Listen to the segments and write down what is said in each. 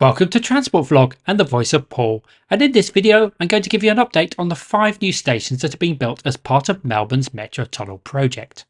Welcome to Transport Vlog and the voice of Paul, and in this video I'm going to give you an update on the 5 new stations that are being built as part of Melbourne's Metro Tunnel project.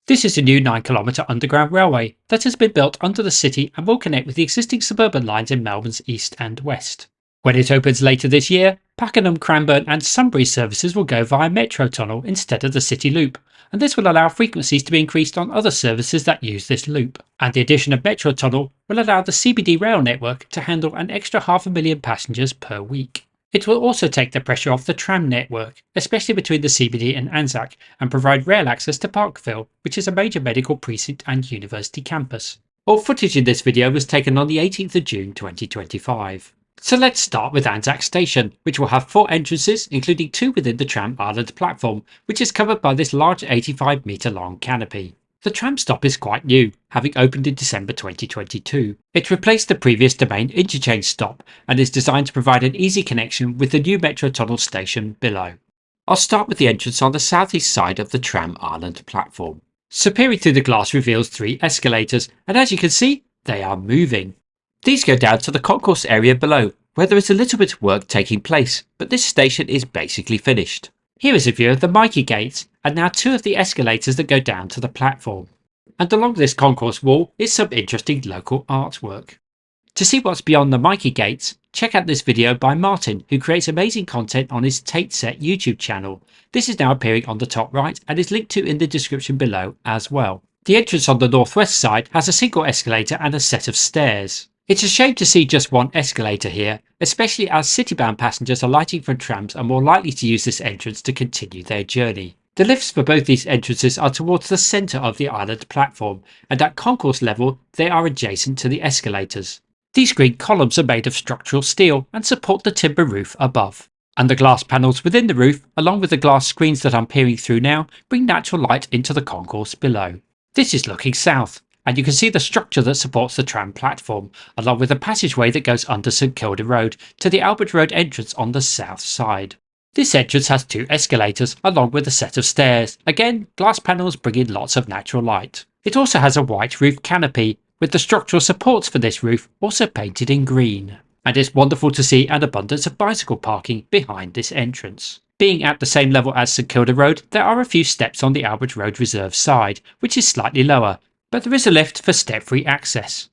This is a new 9 km underground railway that has been built under the city and will connect with the existing suburban lines in Melbourne's east and west. When it opens later this year, Pakenham, Cranbourne and Sunbury services will go via Metro Tunnel instead of the City Loop, and this will allow frequencies to be increased on other services that use this loop. And the addition of Metro Tunnel will allow the CBD rail network to handle an extra 500,000 passengers per week. It will also take the pressure off the tram network, especially between the CBD and Anzac, and provide rail access to Parkville, which is a major medical precinct and university campus. All footage in this video was taken on the 18th of June 2025. So let's start with Anzac Station, which will have 4 entrances, including 2 within the tram island platform, which is covered by this large 85-metre long canopy. The tram stop is quite new, having opened in December 2022. It replaced the previous Domain interchange stop and is designed to provide an easy connection with the new Metro Tunnel Station below. I'll start with the entrance on the southeast side of the tram island platform. So peering through the glass reveals 3 escalators, and as you can see, they are moving. These go down to the concourse area below, where there is a little bit of work taking place, but this station is basically finished. Here is a view of the Mikey gates, and now 2 of the escalators that go down to the platform. And along this concourse wall is some interesting local artwork. To see what's beyond the Mikey gates, check out this video by Martin, who creates amazing content on his Tate Set YouTube channel. This is now appearing on the top right and is linked to in the description below as well. The entrance on the northwest side has a single escalator and a set of stairs. It's a shame to see just one escalator here, especially as city-bound passengers alighting from trams are more likely to use this entrance to continue their journey. The lifts for both these entrances are towards the centre of the island platform, and at concourse level they are adjacent to the escalators. These green columns are made of structural steel and support the timber roof above. And the glass panels within the roof, along with the glass screens that I'm peering through now, bring natural light into the concourse below. This is looking south, and you can see the structure that supports the tram platform, along with a passageway that goes under St Kilda Road to the Albert Road entrance on the south side. This entrance has 2 escalators along with a set of stairs, again glass panels bringing lots of natural light. It also has a white roof canopy, with the structural supports for this roof also painted in green. And it's wonderful to see an abundance of bicycle parking behind this entrance. Being at the same level as St Kilda Road, there are a few steps on the Albert Road Reserve side, which is slightly lower, but there is a lift for step-free access.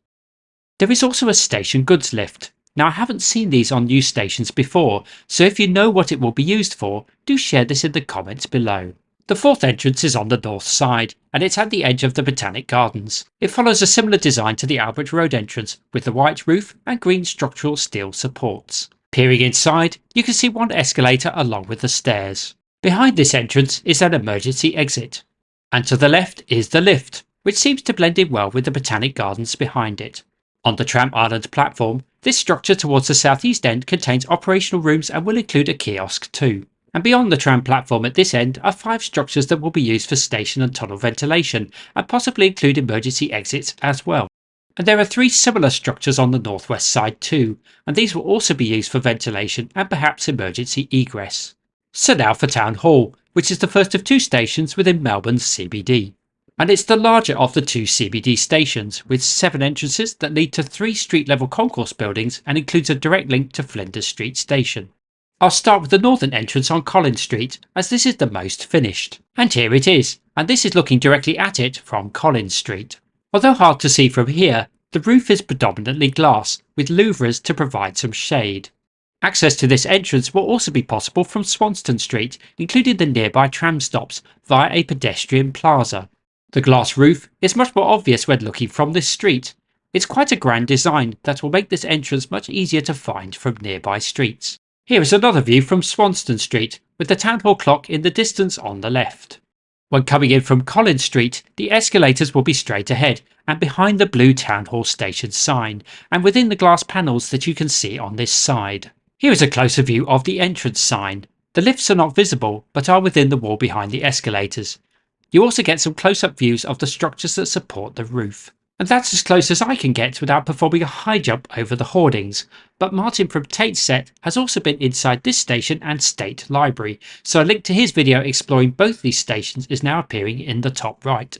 There is also a station goods lift. Now I haven't seen these on new stations before, so if you know what it will be used for, do share this in the comments below. The 4th entrance is on the north side, and it's at the edge of the Botanic Gardens. It follows a similar design to the Albert Road entrance, with the white roof and green structural steel supports. Peering inside, you can see 1 escalator along with the stairs. Behind this entrance is an emergency exit. And to the left is the lift, which seems to blend in well with the Botanic Gardens behind it. On the tram island platform, this structure towards the southeast end contains operational rooms and will include a kiosk too. And beyond the tram platform at this end are 5 structures that will be used for station and tunnel ventilation, and possibly include emergency exits as well. And there are 3 similar structures on the northwest side too, and these will also be used for ventilation and perhaps emergency egress. So now for Town Hall, which is the first of 2 stations within Melbourne's CBD. And it's the larger of the 2 CBD stations, with 7 entrances that lead to 3 street-level concourse buildings and includes a direct link to Flinders Street Station. I'll start with the northern entrance on Collins Street, as this is the most finished. And here it is, and this is looking directly at it from Collins Street. Although hard to see from here, the roof is predominantly glass, with louvres to provide some shade. Access to this entrance will also be possible from Swanston Street, including the nearby tram stops, via a pedestrian plaza. The glass roof is much more obvious when looking from this street. It's quite a grand design that will make this entrance much easier to find from nearby streets. Here is another view from Swanston Street, with the Town Hall clock in the distance on the left. When coming in from Collins Street, the escalators will be straight ahead and behind the blue Town Hall Station sign, and within the glass panels that you can see on this side. Here is a closer view of the entrance sign. The lifts are not visible, but are within the wall behind the escalators. You also get some close-up views of the structures that support the roof. And that's as close as I can get without performing a high jump over the hoardings, but Martin from Tate Set has also been inside this station and State Library, so a link to his video exploring both these stations is now appearing in the top right.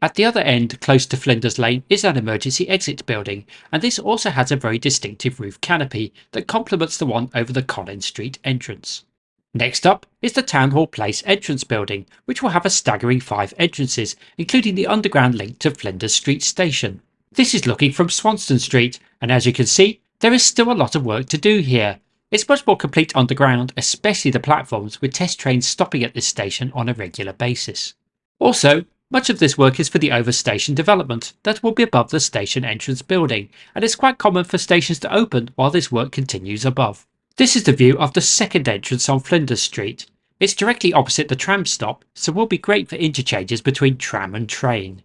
At the other end, close to Flinders Lane, is an emergency exit building, and this also has a very distinctive roof canopy that complements the one over the Collins Street entrance. Next up is the Town Hall Place entrance building, which will have a staggering 5 entrances, including the underground link to Flinders Street Station. This is looking from Swanston Street, and as you can see, there is still a lot of work to do here. It's much more complete underground, especially the platforms, with test trains stopping at this station on a regular basis. Also, much of this work is for the overstation development that will be above the station entrance building, and it's quite common for stations to open while this work continues above. This is the view of the second entrance on Flinders Street. It's directly opposite the tram stop, so will be great for interchanges between tram and train.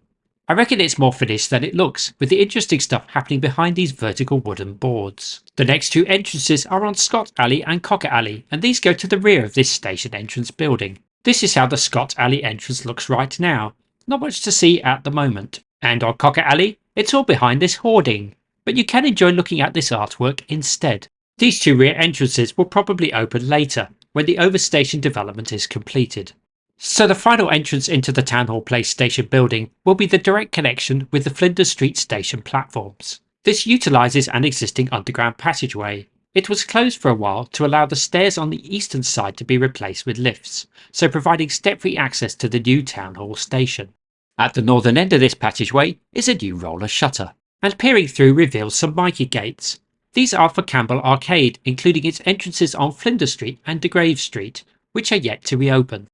I reckon it's more finished than it looks, with the interesting stuff happening behind these vertical wooden boards. The next 2 entrances are on Scott Alley and Cocker Alley, and these go to the rear of this station entrance building. This is how the Scott Alley entrance looks right now. Not much to see at the moment. And on Cocker Alley, it's all behind this hoarding, but you can enjoy looking at this artwork instead. These 2 rear entrances will probably open later, when the overstation development is completed. So the final entrance into the Town Hall Place station building will be the direct connection with the Flinders Street Station platforms. This utilises an existing underground passageway. It was closed for a while to allow the stairs on the eastern side to be replaced with lifts, so providing step-free access to the new Town Hall Station. At the northern end of this passageway is a new roller shutter, and peering through reveals some mica gates. These are for Campbell Arcade, including its entrances on Flinders Street and De Grave Street, which are yet to reopen.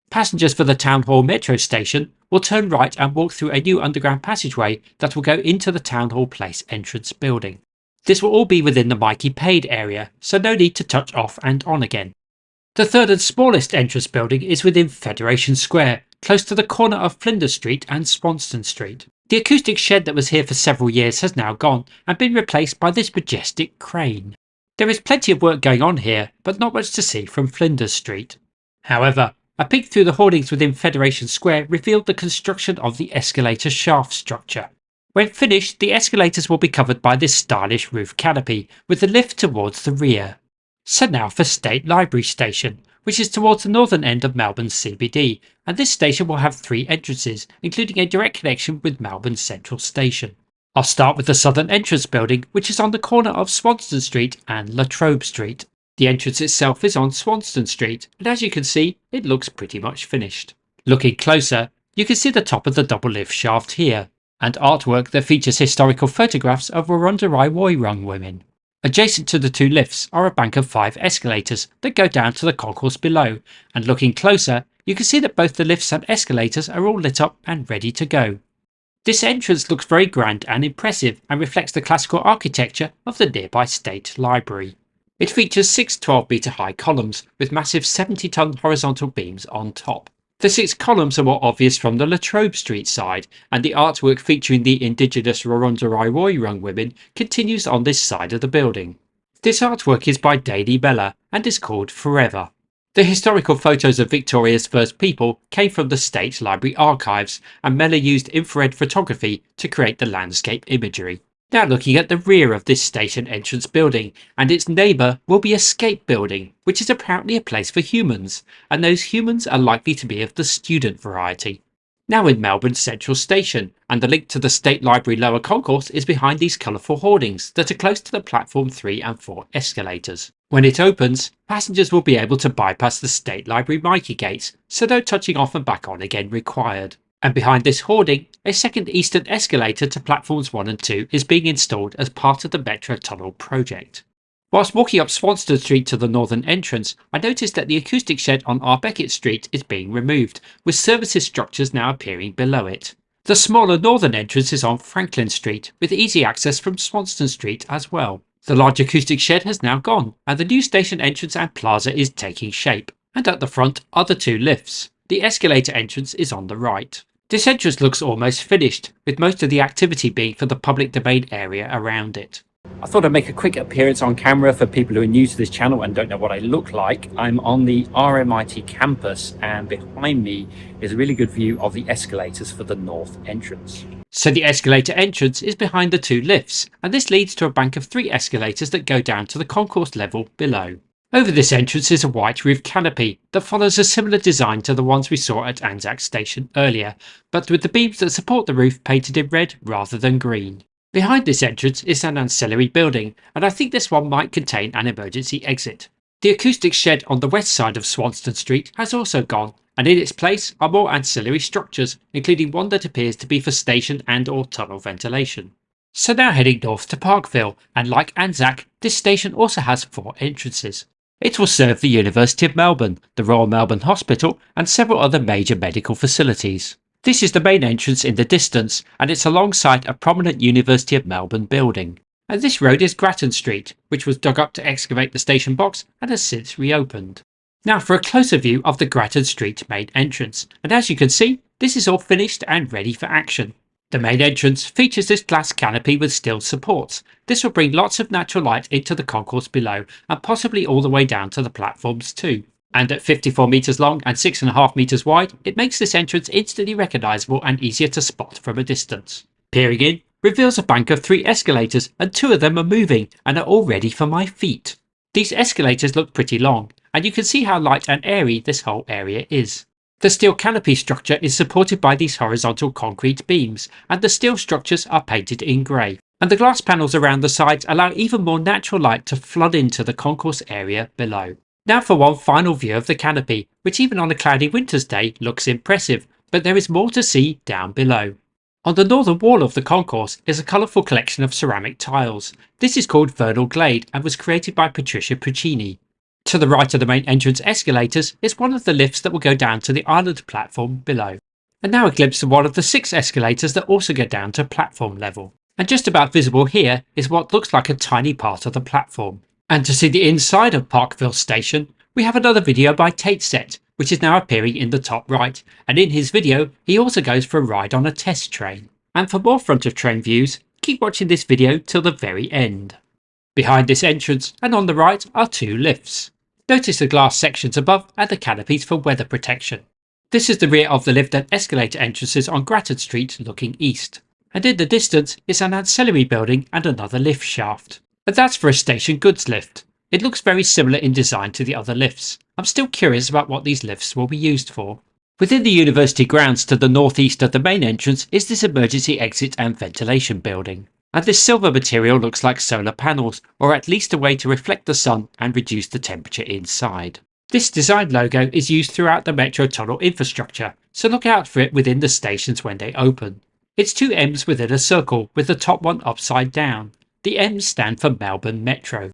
Passengers for the Town Hall Metro Station will turn right and walk through a new underground passageway that will go into the Town Hall Place entrance building. This will all be within the Mikey Paid area, so no need to touch off and on again. The third and smallest entrance building is within Federation Square, close to the corner of Flinders Street and Swanston Street. The acoustic shed that was here for several years has now gone and been replaced by this majestic crane. There is plenty of work going on here, but not much to see from Flinders Street. However, a peek through the hoardings within Federation Square revealed the construction of the escalator shaft structure. When finished, the escalators will be covered by this stylish roof canopy, with the lift towards the rear. So now for State Library Station, which is towards the northern end of Melbourne's CBD, and this station will have 3 entrances, including a direct connection with Melbourne Central Station. I'll start with the southern entrance building, which is on the corner of Swanston Street and Trobe Street. The entrance itself is on Swanston Street, and as you can see, it looks pretty much finished. Looking closer, you can see the top of the double lift shaft here, and artwork that features historical photographs of Wurundjeri Woi Wurrung women. Adjacent to the 2 lifts are a bank of 5 escalators that go down to the concourse below, and looking closer, you can see that both the lifts and escalators are all lit up and ready to go. This entrance looks very grand and impressive and reflects the classical architecture of the nearby State Library. It features 6 12-metre high columns with massive 70-ton horizontal beams on top. The 6 columns are more obvious from the Trobe Street side, and the artwork featuring the indigenous Wurundjeri Woi Wurrung women continues on this side of the building. This artwork is by Danie Mellor and is called Forever. The historical photos of Victoria's first people came from the State Library archives, and Mellor used infrared photography to create the landscape imagery. Now looking at the rear of this station entrance building, and its neighbour will be Escape Building, which is apparently a place for humans, and those humans are likely to be of the student variety. Now in Melbourne Central Station, and the link to the State Library lower concourse is behind these colourful hoardings that are close to the platform 3 and 4 escalators. When it opens, passengers will be able to bypass the State Library Mikey gates, so no touching off and back on again required. And behind this hoarding, a second eastern escalator to platforms 1 and 2 is being installed as part of the Metro Tunnel project. Whilst walking up Swanston Street to the northern entrance, I noticed that the acoustic shed on Beckett Street is being removed, with services structures now appearing below it. The smaller northern entrance is on Franklin Street, with easy access from Swanston Street as well. The large acoustic shed has now gone, and the new station entrance and plaza is taking shape. And at the front are the 2 lifts. The escalator entrance is on the right. This entrance looks almost finished, with most of the activity being for the public domain area around it. I thought I'd make a quick appearance on camera for people who are new to this channel and don't know what I look like. I'm on the RMIT campus, and behind me is a really good view of the escalators for the north entrance. So the escalator entrance is behind the 2 lifts, and this leads to a bank of 3 escalators that go down to the concourse level below. Over this entrance is a white roof canopy that follows a similar design to the ones we saw at Anzac Station earlier, but with the beams that support the roof painted in red rather than green. Behind this entrance is an ancillary building, and I think this one might contain an emergency exit. The acoustics shed on the west side of Swanston Street has also gone, and in its place are more ancillary structures, including one that appears to be for station and/or tunnel ventilation. So now heading north to Parkville, and like Anzac, this station also has 4 entrances. It will serve the University of Melbourne, the Royal Melbourne Hospital, and several other major medical facilities. This is the main entrance in the distance, and it's alongside a prominent University of Melbourne building. And this road is Grattan Street, which was dug up to excavate the station box and has since reopened. Now for a closer view of the Grattan Street main entrance, and as you can see, this is all finished and ready for action. The main entrance features this glass canopy with steel supports. This will bring lots of natural light into the concourse below and possibly all the way down to the platforms too. And at 54 metres long and 6.5 metres wide, it makes this entrance instantly recognisable and easier to spot from a distance. Peering in reveals a bank of 3 escalators, and 2 of them are moving and are all ready for my feet. These escalators look pretty long, and you can see how light and airy this whole area is. The steel canopy structure is supported by these horizontal concrete beams, and the steel structures are painted in grey. And the glass panels around the sides allow even more natural light to flood into the concourse area below. Now for one final view of the canopy, which even on a cloudy winter's day looks impressive, but there is more to see down below. On the northern wall of the concourse is a colourful collection of ceramic tiles. This is called Vernal Glade and was created by Patricia Puccini. To the right of the main entrance escalators is one of the lifts that will go down to the island platform below. And now a glimpse of one of the 6 escalators that also go down to platform level. And just about visible here is what looks like a tiny part of the platform. And to see the inside of Parkville Station, we have another video by Tate Set, which is now appearing in the top right, and in his video he also goes for a ride on a test train. And for more front of train views, keep watching this video till the very end. Behind this entrance and on the right are 2 lifts. Notice the glass sections above and the canopies for weather protection. This is the rear of the lift and escalator entrances on Grattan Street looking east. And in the distance is an ancillary building and another lift shaft. And that's for a station goods lift. It looks very similar in design to the other lifts. I'm still curious about what these lifts will be used for. Within the university grounds to the northeast of the main entrance is this emergency exit and ventilation building. And this silver material looks like solar panels, or at least a way to reflect the sun and reduce the temperature inside. This design logo is used throughout the Metro Tunnel infrastructure, so look out for it within the stations when they open. It's 2 M's within a circle, with the top one upside down. The M's stand for Melbourne Metro.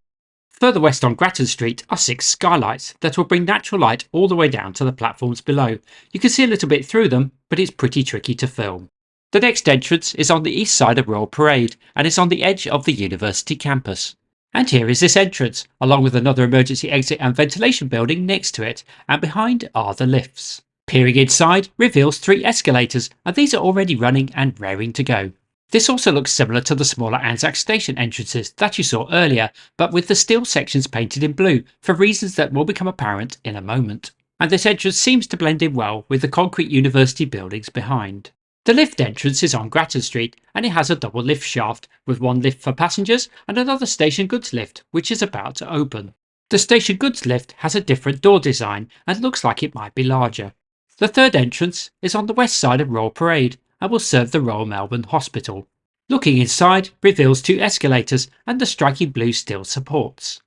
Further west on Grattan Street are 6 skylights that will bring natural light all the way down to the platforms below. You can see a little bit through them, but it's pretty tricky to film. The next entrance is on the east side of Royal Parade and is on the edge of the university campus. And here is this entrance, along with another emergency exit and ventilation building next to it, and behind are the lifts. Peering inside reveals 3 escalators, and these are already running and raring to go. This also looks similar to the smaller Anzac Station entrances that you saw earlier, but with the steel sections painted in blue for reasons that will become apparent in a moment. And this entrance seems to blend in well with the concrete university buildings behind. The lift entrance is on Grattan Street and it has a double lift shaft with one lift for passengers and another station goods lift which is about to open. The station goods lift has a different door design and looks like it might be larger. The third entrance is on the west side of Royal Parade and will serve the Royal Melbourne Hospital. Looking inside reveals 2 escalators and the striking blue steel supports.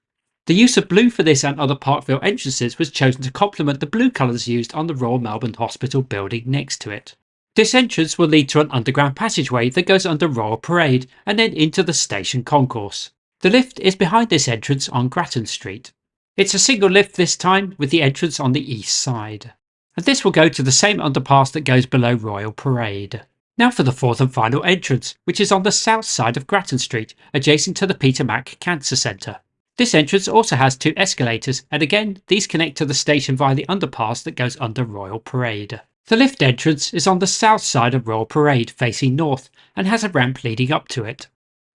The use of blue for this and other Parkville entrances was chosen to complement the blue colours used on the Royal Melbourne Hospital building next to it. This entrance will lead to an underground passageway that goes under Royal Parade and then into the station concourse. The lift is behind this entrance on Grattan Street. It's a single lift this time with the entrance on the east side. And this will go to the same underpass that goes below Royal Parade. Now for the 4th and final entrance, which is on the south side of Grattan Street, adjacent to the Peter Mac Cancer Centre. This entrance also has 2 escalators, and again these connect to the station via the underpass that goes under Royal Parade. The lift entrance is on the south side of Royal Parade facing north and has a ramp leading up to it.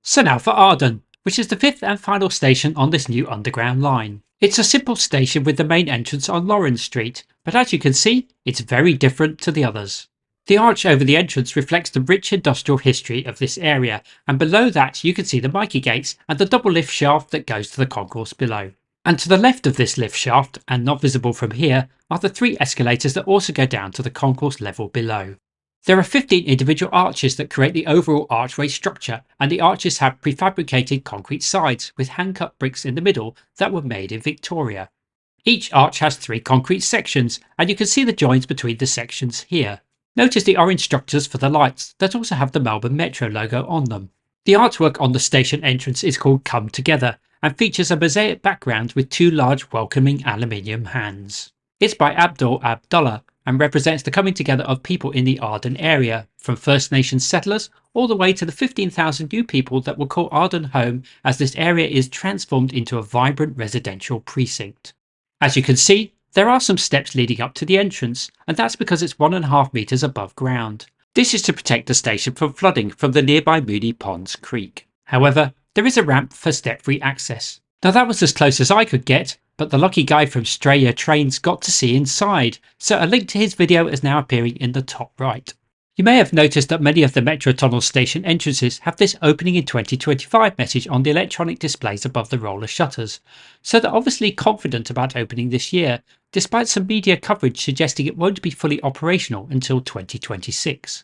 So now for Arden, which is the 5th and final station on this new underground line. It's a simple station with the main entrance on Lawrence Street, but as you can see, it's very different to the others. The arch over the entrance reflects the rich industrial history of this area, and below that you can see the Mikey gates and the double lift shaft that goes to the concourse below. And to the left of this lift shaft, and not visible from here, are the 3 escalators that also go down to the concourse level below. There are 15 individual arches that create the overall archway structure, and the arches have prefabricated concrete sides with hand-cut bricks in the middle that were made in Victoria. Each arch has 3 concrete sections, and you can see the joins between the sections here. Notice the orange structures for the lights that also have the Melbourne Metro logo on them. The artwork on the station entrance is called Come Together and features a mosaic background with 2 large welcoming aluminium hands. It's by Abdul Abdullah and represents the coming together of people in the Arden area, from First Nations settlers all the way to the 15,000 new people that will call Arden home as this area is transformed into a vibrant residential precinct. As you can see, there are some steps leading up to the entrance, and that's because it's 1.5 metres above ground. This is to protect the station from flooding from the nearby Moonee Ponds Creek. However, there is a ramp for step-free access. Now that was as close as I could get, but the lucky guy from Straya Trains got to see inside, so a link to his video is now appearing in the top right. You may have noticed that many of the Metro Tunnel Station entrances have this opening in 2025 message on the electronic displays above the roller shutters, so they're obviously confident about opening this year, despite some media coverage suggesting it won't be fully operational until 2026.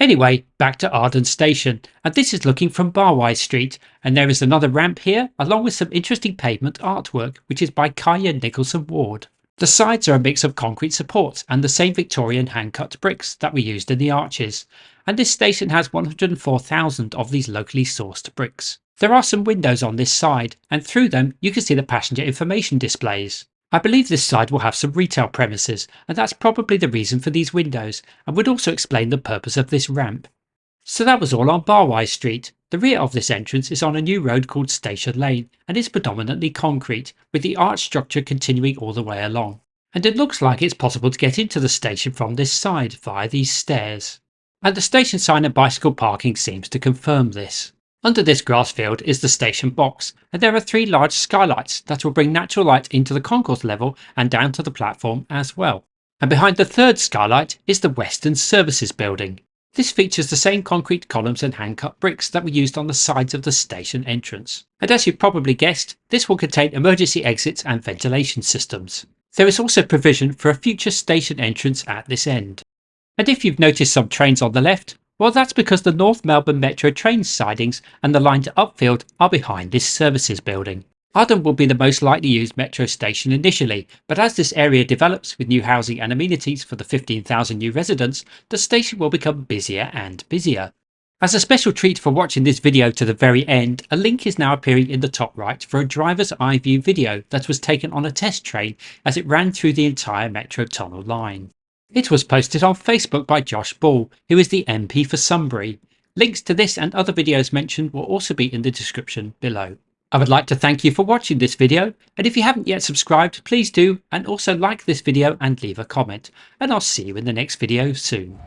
Anyway, back to Arden Station, and this is looking from Barwise Street, and there is another ramp here along with some interesting pavement artwork which is by Kaya Nicholson Ward. The sides are a mix of concrete supports and the same Victorian hand-cut bricks that were used in the arches, and this station has 104,000 of these locally sourced bricks. There are some windows on this side, and through them you can see the passenger information displays. I believe this side will have some retail premises, and that's probably the reason for these windows, and would also explain the purpose of this ramp. So that was all on Barwise Street. The rear of this entrance is on a new road called Station Lane, and is predominantly concrete, with the arch structure continuing all the way along. And it looks like it's possible to get into the station from this side via these stairs. And the station sign and bicycle parking seems to confirm this. Under this grass field is the station box, and there are 3 large skylights that will bring natural light into the concourse level and down to the platform as well. And behind the 3rd skylight is the Western Services building. This features the same concrete columns and hand-cut bricks that were used on the sides of the station entrance. And as you've probably guessed, this will contain emergency exits and ventilation systems. There is also provision for a future station entrance at this end. And if you've noticed some trains on the left, well, that's because the North Melbourne Metro train sidings and the line to Upfield are behind this services building. Arden will be the most likely used metro station initially, but as this area develops with new housing and amenities for the 15,000 new residents, the station will become busier and busier. As a special treat for watching this video to the very end, a link is now appearing in the top right for a driver's eye view video that was taken on a test train as it ran through the entire Metro Tunnel line. It was posted on Facebook by Josh Ball, who is the MP for Sunbury. Links to this and other videos mentioned will also be in the description below. I would like to thank you for watching this video, and if you haven't yet subscribed, please do, and also like this video and leave a comment, and I'll see you in the next video soon.